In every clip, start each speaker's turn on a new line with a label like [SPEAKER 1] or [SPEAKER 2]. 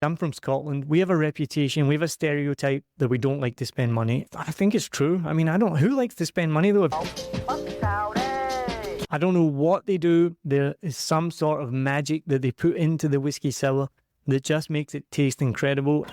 [SPEAKER 1] I'm from Scotland. We have a reputation, we have a stereotype that we don't like to spend money. I think it's true. I mean, who likes to spend money though? I don't know what they do. There is some sort of magic that they put into the whiskey sour that just makes it taste incredible.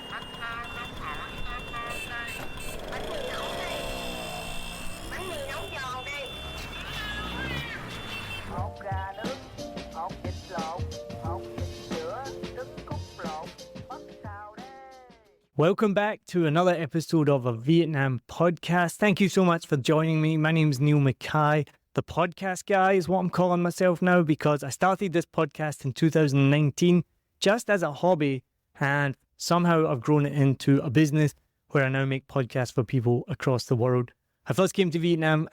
[SPEAKER 1] Welcome back to another episode of a Vietnam podcast. Thank you so much for joining me. My name's Neil Mackay. The podcast guy is what I'm calling myself now because I started this podcast in 2019 just as a hobby, and somehow I've grown it into a business where I now make podcasts for people across the world. I first came to Vietnam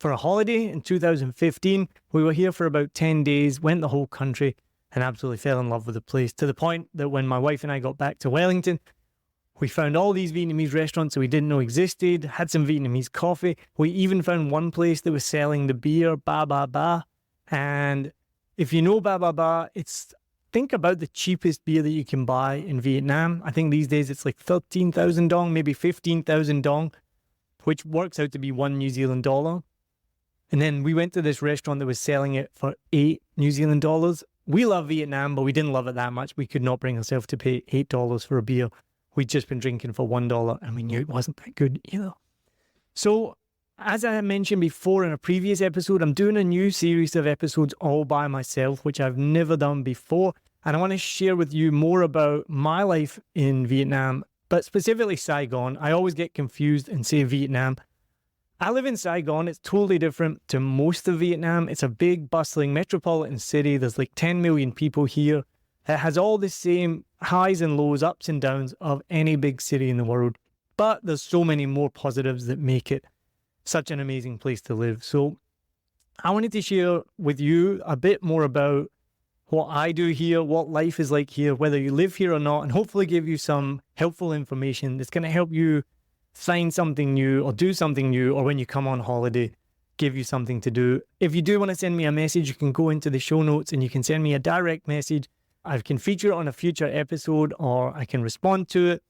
[SPEAKER 1] for a holiday in 2015. We were here for about 10 days, went the whole country, and absolutely fell in love with the place, to the point that when my wife and I got back to Wellington, we found all these Vietnamese restaurants that we didn't know existed, had some Vietnamese coffee. We even found one place that was selling the beer, Ba Ba Ba. And if you know Ba Ba Ba, think about the cheapest beer that you can buy in Vietnam. I think these days it's like 13,000 dong, maybe 15,000 dong, which works out to be $1 New Zealand dollar. And then we went to this restaurant that was selling it for 8 New Zealand dollars. We love Vietnam, but we didn't love it that much. We could not bring ourselves to pay $8 for a beer. We'd just been drinking for $1 and we knew it wasn't that good either. So, as I mentioned before in a previous episode, I'm doing a new series of episodes all by myself, which I've never done before. And I want to share with you more about my life in Vietnam, but specifically Saigon. I always get confused and say Vietnam. I live in Saigon. It's totally different to most of Vietnam. It's a big, bustling metropolitan city. There's like 10 million people here. It has all the same highs and lows, ups and downs of any big city in the world. But there's so many more positives that make it such an amazing place to live. So I wanted to share with you a bit more about what I do here, what life is like here, whether you live here or not, and hopefully give you some helpful information that's going to help you find something new or do something new, or when you come on holiday, give you something to do. If you do want to send me a message, you can go into the show notes and you can send me a direct message. I can feature it on a future episode, or I can respond to it.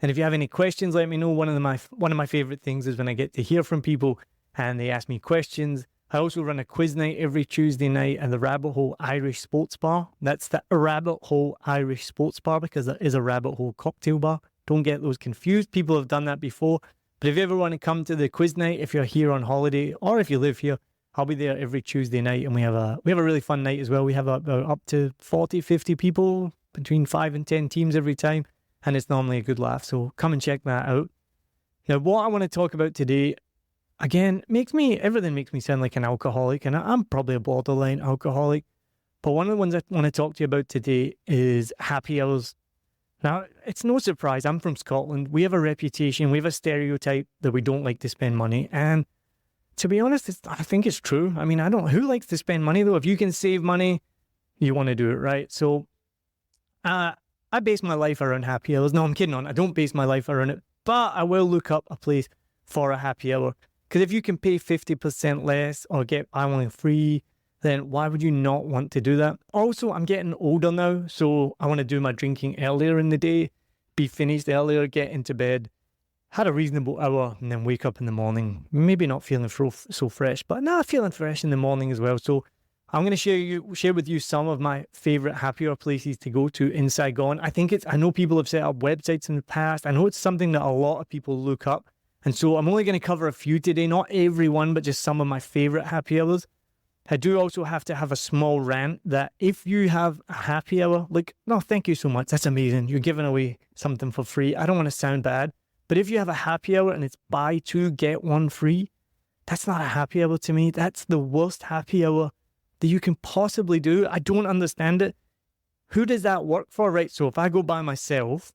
[SPEAKER 1] And if you have any questions, let me know. One of my favorite things is when I get to hear from people and they ask me questions. I also run a quiz night every Tuesday night at the Rabbit Hole Irish Sports Bar. That's the Rabbit Hole Irish Sports Bar because there is a Rabbit Hole cocktail bar. Don't get those confused. People have done that before. But if you ever want to come to the quiz night, if you're here on holiday or if you live here, I'll be there every Tuesday night, and we have a really fun night as well. We have about up to 40, 50 people, between 5 and 10 teams every time, and it's normally a good laugh. So come and check that out. Now, what I want to talk about today, again, everything makes me sound like an alcoholic, and I'm probably a borderline alcoholic. But one of the ones I want to talk to you about today is happy hours. Now, it's no surprise. I'm from Scotland. We have a reputation, we have a stereotype that we don't like to spend money, and to be honest, I think it's true. I mean, who likes to spend money though? If you can save money, you want to do it, right? So I base my life around happy hours. No, I'm kidding I don't base my life around it, but I will look up a place for a happy hour. Because if you can pay 50% less or get buy one free, then why would you not want to do that? Also, I'm getting older now, so I want to do my drinking earlier in the day, be finished earlier, get into bed, had a reasonable hour, and then wake up in the morning, maybe not feeling so fresh, but feeling fresh in the morning as well. So I'm going to share with you some of my favorite happy hour places to go to in Saigon. I know people have set up websites in the past. I know it's something that a lot of people look up. And so I'm only going to cover a few today, not every one, but just some of my favorite happy hours. I do also have to have a small rant that if you have a happy hour, no, thank you so much. That's amazing. You're giving away something for free. I don't want to sound bad. But if you have a happy hour and it's buy two, get one free, that's not a happy hour to me. That's the worst happy hour that you can possibly do. I don't understand it. Who does that work for, right? So if I go by myself,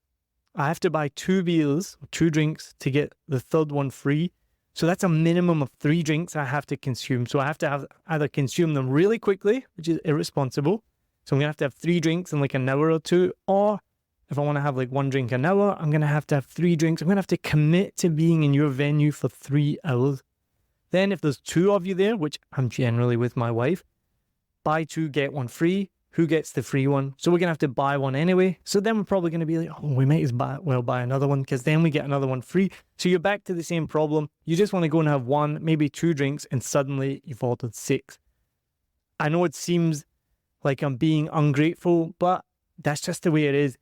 [SPEAKER 1] I have to buy 2 beers, 2 drinks to get the third one free. So that's a minimum of 3 drinks I have to consume. So I have to either consume them really quickly, which is irresponsible. So I'm going to have 3 drinks in like an hour or two, or if I want to have like 1 drink an hour, I'm going to have 3 drinks. I'm going to have to commit to being in your venue for 3 hours. Then if there's 2 of you there, which I'm generally with my wife, buy 2, get 1 free. who gets the free one. So we're going to have to buy one anyway. So then we're probably going to be like, oh, we might as well buy another one because then we get another one free. So you're back to the same problem. You just want to go and have one, maybe 2 drinks, and suddenly you've ordered 6. I know it seems like I'm being ungrateful, but that's just the way it is.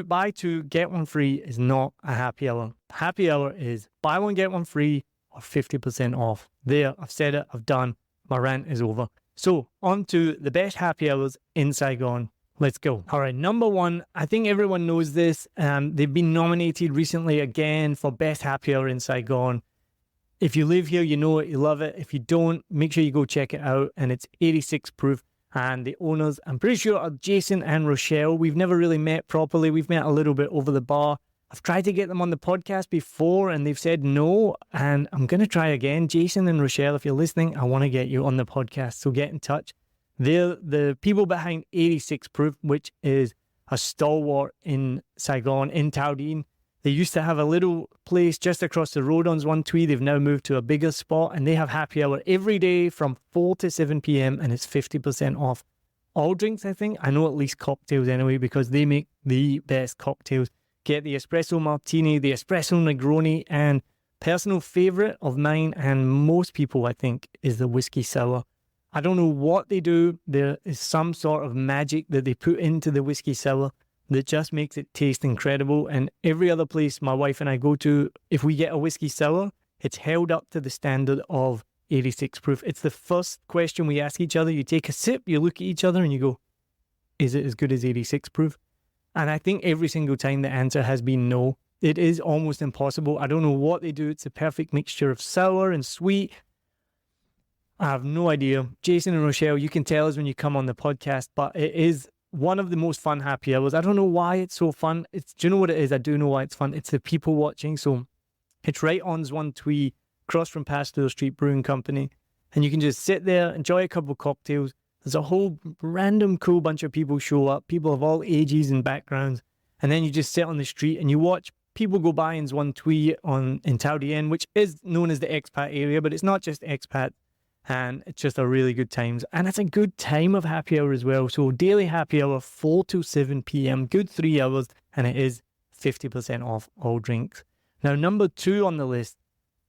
[SPEAKER 1] Buy 2, get 1 free is not a happy hour. Happy hour is buy 1, get 1 free or 50% off. There, I've said it, I've done. My rant is over. So, on to the best happy hours in Saigon. Let's go. All right, number 1, I think everyone knows this. They've been nominated recently again for best happy hour in Saigon. If you live here, you know it, you love it. If you don't, make sure you go check it out. And it's 86 proof. And the owners, I'm pretty sure, are Jason and Rochelle. We've never really met properly. We've met a little bit over the bar. I've tried to get them on the podcast before and they've said no. And I'm going to try again. Jason and Rochelle, if you're listening, I want to get you on the podcast. So get in touch. They're the people behind 86 Proof, which is a stalwart in Saigon, in Tao Dien. They used to have a little place just across the road on One Twee. They've now moved to a bigger spot and they have happy hour every day from 4 to 7 p.m. and it's 50% off all drinks, I think. I know at least cocktails anyway because they make the best cocktails. Get the espresso martini, the espresso Negroni, and personal favourite of mine and most people, I think, is the whiskey sour. I don't know what they do. There is some sort of magic that they put into the whiskey sour that just makes it taste incredible. And every other place my wife and I go to, if we get a whiskey sour, it's held up to the standard of 86 proof. It's the first question we ask each other. You take a sip, you look at each other and you go, is it as good as 86 proof? And I think every single time the answer has been no. It is almost impossible. I don't know what they do. It's a perfect mixture of sour and sweet. I have no idea. Jason and Rochelle, you can tell us when you come on the podcast, but it is one of the most fun happy hours. I don't know why it's so fun. Do you know what it is? I do know why it's fun. It's the people watching. So it's right on One Twee, across from Pasteur Street Brewing Company. And you can just sit there, enjoy a couple of cocktails. There's a whole random cool bunch of people show up, people of all ages and backgrounds. And then you just sit on the street and you watch people go by in One Twee in Tao Dien, which is known as the expat area, but it's not just expat. And it's just a really good time. And it's a good time of happy hour as well. So daily happy hour, 4 to 7 p.m., good 3 hours, and it is 50% off all drinks. Now, number 2 on the list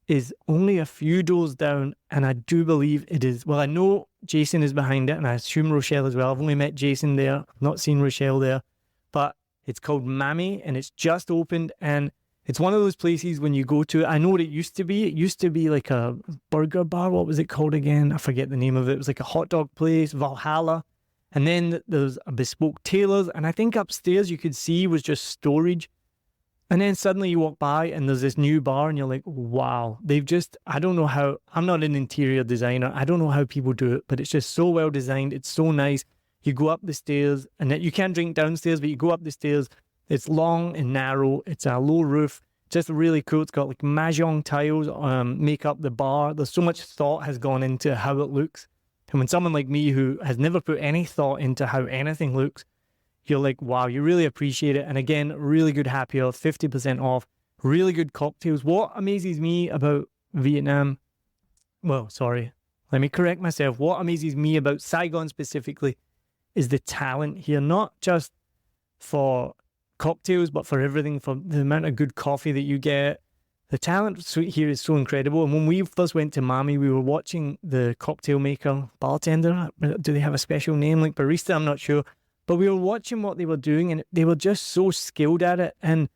[SPEAKER 1] is only a few doors down, and I do believe it is. Well, I know Jason is behind it, and I assume Rochelle as well. I've only met Jason there, I've not seen Rochelle there, but it's called Mami, and it's just opened, and it's one of those places when you go to it. I know what it used to be. It used to be like a burger bar. What was it called again? I forget the name of it. It was like a hot dog place, Valhalla. And then there's a bespoke tailor's. And I think upstairs you could see was just storage. And then suddenly you walk by and there's this new bar and you're like, wow. I don't know how, I'm not an interior designer. I don't know how people do it, but it's just so well designed. It's so nice. You go up the stairs and then you can't drink downstairs, but you go up the stairs. It's long and narrow. It's a low roof. Just really cool. It's got like mahjong tiles make up the bar. There's so much thought has gone into how it looks. And when someone like me who has never put any thought into how anything looks, you're like, wow, you really appreciate it. And again, really good happy hour, 50% off, really good cocktails. What amazes me about Vietnam, well, sorry, let me correct myself. What amazes me about Saigon specifically is the talent here, not just for cocktails, but for everything, for the amount of good coffee that you get. The talent here is so incredible. And when we first went to Mami, we were watching the cocktail maker, bartender. Do they have a special name like barista? I'm not sure. But we were watching what they were doing and they were just so skilled at it. And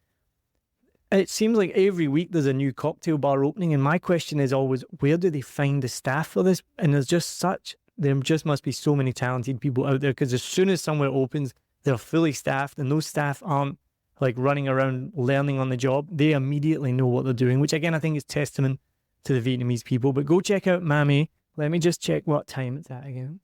[SPEAKER 1] it seems like every week there's a new cocktail bar opening. And my question is always, where do they find the staff for this? And there just must be so many talented people out there, because as soon as somewhere opens, they're fully staffed, and those staff aren't like running around learning on the job. They immediately know what they're doing, which again, I think is testament to the Vietnamese people. But go check out Mami. Let me just check what time it's at again.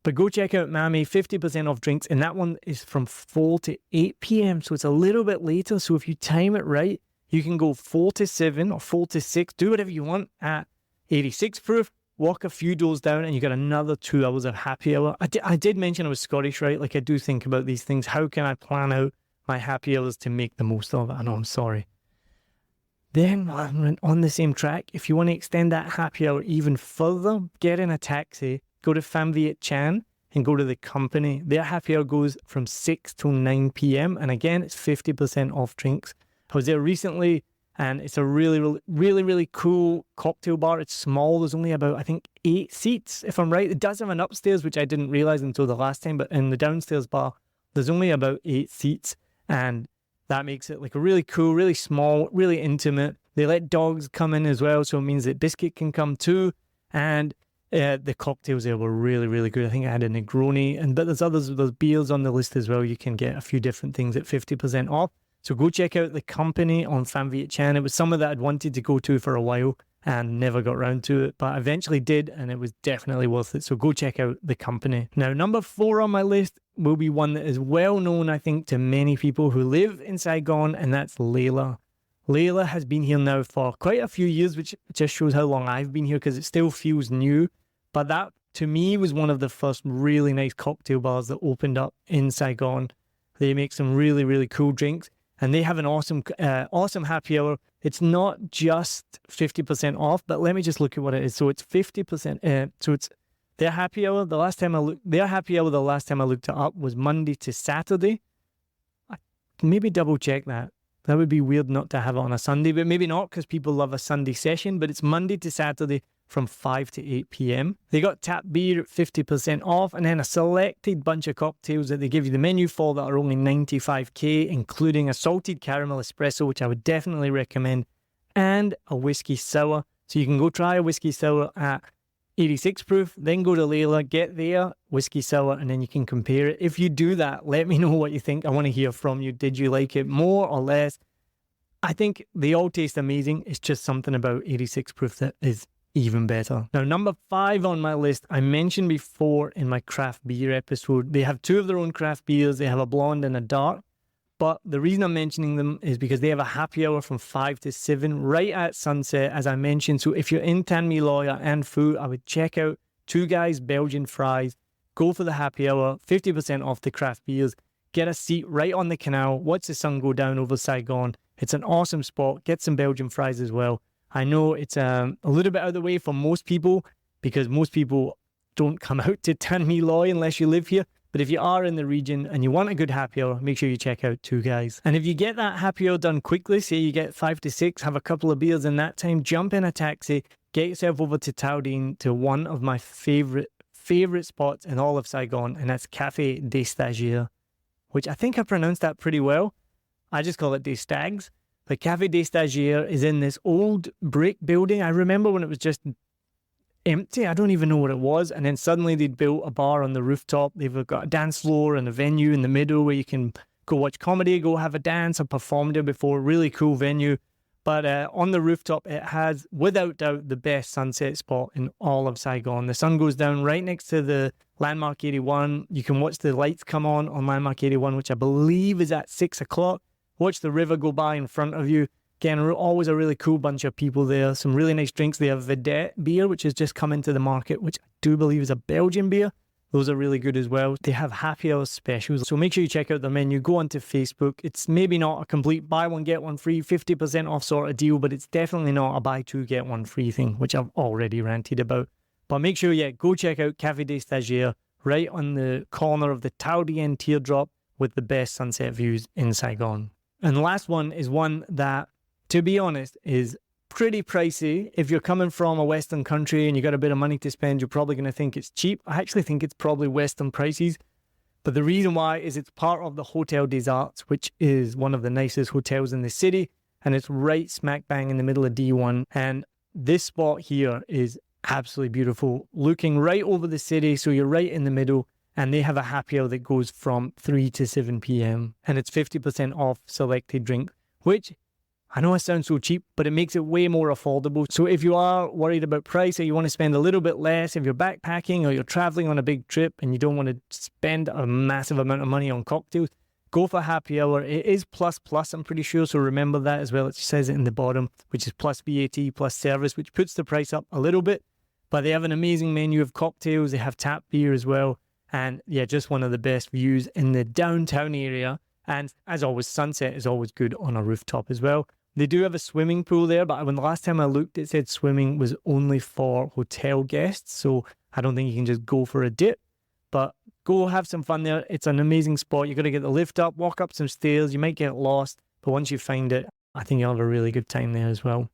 [SPEAKER 1] But go check out Mami, 50% off drinks. And that one is from 4 to 8 p.m. So it's a little bit later. So if you time it right, you can go 4 to 7 or 4 to 6, do whatever you want at 86 proof. Walk a few doors down and you got another 2 hours of happy hour. I did mention I was Scottish, right? Like I do think about these things. How can I plan out my happy hours to make the most of it? I know, I'm sorry. Then on the same track, if you want to extend that happy hour even further, get in a taxi, go to Pham Viet Chan. and go to the company. Their happy hour goes from 6 till 9 p.m. And again, it's 50% off drinks. I was there recently, and it's a really cool cocktail bar. It's small. There's only about, I think, 8 seats, if I'm right. It does have an upstairs, which I didn't realize until the last time, but in the downstairs bar, there's only about 8 seats, and that makes it like a really cool, really small, really intimate. They let dogs come in as well, so it means that Biscuit can come too. And the cocktails there were really good. I think I had a Negroni, but there's beers on the list as well. You can get a few different things at 50% off. So go check out the company on Fan Viet Chan. It was somewhere that I'd wanted to go to for a while and never got around to it, but I eventually did, and it was definitely worth it. So go check out the company. Now, number 4 on my list will be one that is well known, I think, to many people who live in Saigon, and that's Layla. Layla has been here now for quite a few years, which just shows how long I've been here because it still feels new. But that, to me, was one of the first really nice cocktail bars that opened up in Saigon. They make some really cool drinks, and they have an awesome happy hour. It's not just 50% off, but let me just look at what it is. So it's 50%. So it's their happy hour. The last time I looked it up was Monday to Saturday. I can maybe double check that. That would be weird not to have it on a Sunday, but maybe not because people love a Sunday session. But it's Monday to Saturday from 5 to 8 p.m. They got tap beer at 50% off, and then a selected bunch of cocktails that they give you the menu for that are only 95k, including a salted caramel espresso, which I would definitely recommend, and a whiskey sour. So you can go try a whiskey sour at 86 proof, then go to Layla, get their whiskey sour, and then you can compare it. If you do that, let me know what you think. I want to hear from you. Did you like it more or less? I think they all taste amazing. It's just something about 86 proof that is even better. Now, number 5 on my list, I mentioned before in my craft beer episode, they have 2 of their own craft beers. They have a blonde and a dark. But the reason I'm mentioning them is because they have a happy hour from 5 to 7 right at sunset, as I mentioned. So if you're in Tan My Loya and Phu, I would check out Two Guys Belgian Fries. Go for the happy hour, 50% off the craft beers. Get a seat right on the canal. Watch the sun go down over Saigon. It's an awesome spot. Get some Belgian fries as well. I know it's a little bit out of the way for most people because most people don't come out to Tan My Loy unless you live here. But if you are in the region and you want a good happy hour, make sure you check out Two Guys. And if you get that happy hour done quickly, say you get 5 to 6, have a couple of beers in that time, jump in a taxi, get yourself over to Tao Dien to one of my favorite spots in all of Saigon, and that's Café des Stagiaires, which I think I pronounced that pretty well. I just call it des Stags. But Café des Stagiaires is in this old brick building. I remember when it was just empty. I don't even know what it was. And then suddenly they'd built a bar on the rooftop. They've got a dance floor and a venue in the middle where you can go watch comedy, go have a dance. I've performed there before. Really cool venue. But on the rooftop, it has, without doubt, the best sunset spot in all of Saigon. The sun goes down right next to the Landmark 81. You can watch the lights come on Landmark 81, which I believe is at 6 o'clock. Watch the river go by in front of you. Again, always a really cool bunch of people there. Some really nice drinks. They have Vedette beer, which has just come into the market, which I do believe is a Belgian beer. Those are really good as well. They have happy hour specials. So make sure you check out their menu. Go onto Facebook. It's maybe not a complete buy one, get one free, 50% off sort of deal, but it's definitely not a buy two, get one free thing, which I've already ranted about. But make sure, go check out Café des Stagiaires right on the corner of the Tao Dien teardrop with the best sunset views in Saigon. And the last one is one that, to be honest, is pretty pricey. If you're coming from a Western country and you got a bit of money to spend, you're probably going to think it's cheap. I actually think it's probably Western prices. But the reason why is it's part of the Hotel des Arts, which is one of the nicest hotels in the city. And it's right smack bang in the middle of D1. And this spot here is absolutely beautiful, looking right over the city. So you're right in the middle. And they have a happy hour that goes from 3 to 7 p.m. And it's 50% off selected drink, which I know it sounds so cheap, but it makes it way more affordable. So if you are worried about price or you want to spend a little bit less, if you're backpacking or you're traveling on a big trip and you don't want to spend a massive amount of money on cocktails, go for happy hour. It is plus, I'm pretty sure. So remember that as well. It says it in the bottom, which is plus VAT, plus service, which puts the price up a little bit. But they have an amazing menu of cocktails. They have tap beer as well. And yeah, just one of the best views in the downtown area. And as always, sunset is always good on a rooftop as well. They do have a swimming pool there, but when the last time I looked, it said swimming was only for hotel guests. So I don't think you can just go for a dip. But Go have some fun there. It's an amazing spot. You got to get the lift up, walk up some stairs. You might get lost, but once you find it, I think you'll have a really good time there as well.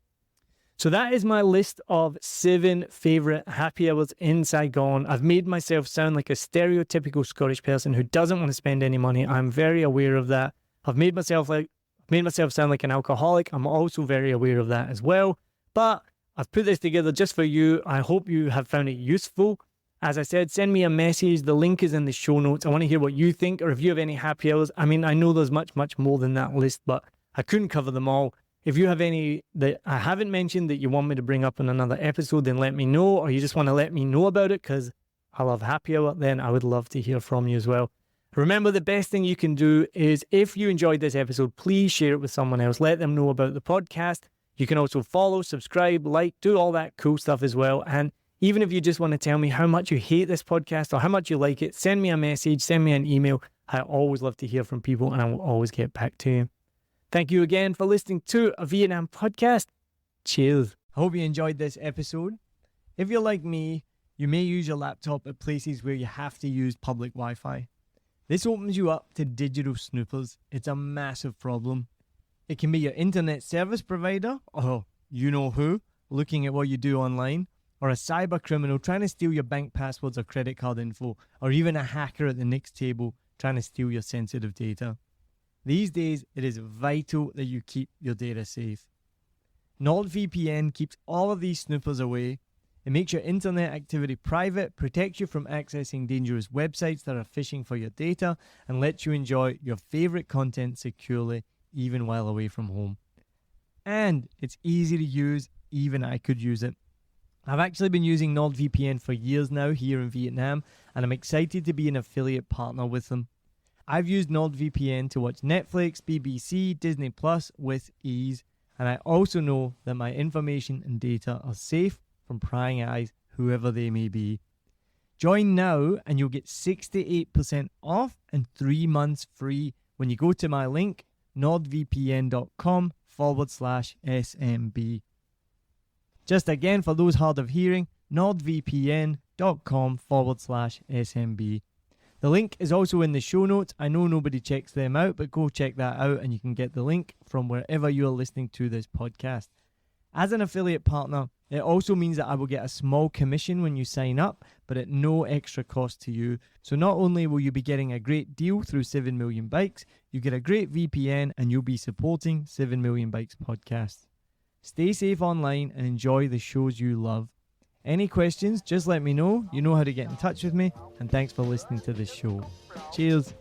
[SPEAKER 1] So that is my list of 7 favourite happy hours in Saigon. I've made myself sound like a stereotypical Scottish person who doesn't want to spend any money. I'm very aware of that. I've made myself sound like an alcoholic. I'm also very aware of that as well. But I've put this together just for you. I hope you have found it useful. As I said, send me a message. The link is in the show notes. I want to hear what you think, or if you have any happy hours. I mean, I know there's much, much more than that list, but I couldn't cover them all. If you have any that I haven't mentioned that you want me to bring up in another episode, then let me know, or you just want to let me know about it because I love happy hour, then I would love to hear from you as well. Remember, the best thing you can do is, if you enjoyed this episode, please share it with someone else. Let them know about the podcast. You can also follow, subscribe, like, do all that cool stuff as well. And even if you just want to tell me how much you hate this podcast or how much you like it, send me a message, send me an email. I always love to hear from people, and I will always get back to you. Thank you again for listening to a Vietnam podcast. Cheers. I hope you enjoyed this episode. If you're like me, you may use your laptop at places where you have to use public Wi-Fi. This opens you up to digital snoopers. It's a massive problem. It can be your internet service provider, or you know who, looking at what you do online, or a cyber criminal trying to steal your bank passwords or credit card info, or even a hacker at the next table trying to steal your sensitive data. These days, it is vital that you keep your data safe. NordVPN keeps all of these snoopers away. It makes your internet activity private, protects you from accessing dangerous websites that are phishing for your data, and lets you enjoy your favorite content securely, even while away from home. And it's easy to use, even I could use it. I've actually been using NordVPN for years now here in Vietnam, and I'm excited to be an affiliate partner with them. I've used NordVPN to watch Netflix, BBC, Disney Plus with ease, and I also know that my information and data are safe from prying eyes, whoever they may be. Join now and you'll get 68% off and 3 months free when you go to my link, nordvpn.com/SMB. Just again, for those hard of hearing, nordvpn.com/SMB. The link is also in the show notes. I know nobody checks them out, but go check that out and you can get the link from wherever you are listening to this podcast. As an affiliate partner, it also means that I will get a small commission when you sign up, but at no extra cost to you. So not only will you be getting a great deal through 7 Million Bikes, you get a great VPN and you'll be supporting 7 Million Bikes podcast. Stay safe online and enjoy the shows you love. Any questions, just let me know. You know how to get in touch with me. And thanks for listening to this show. Cheers.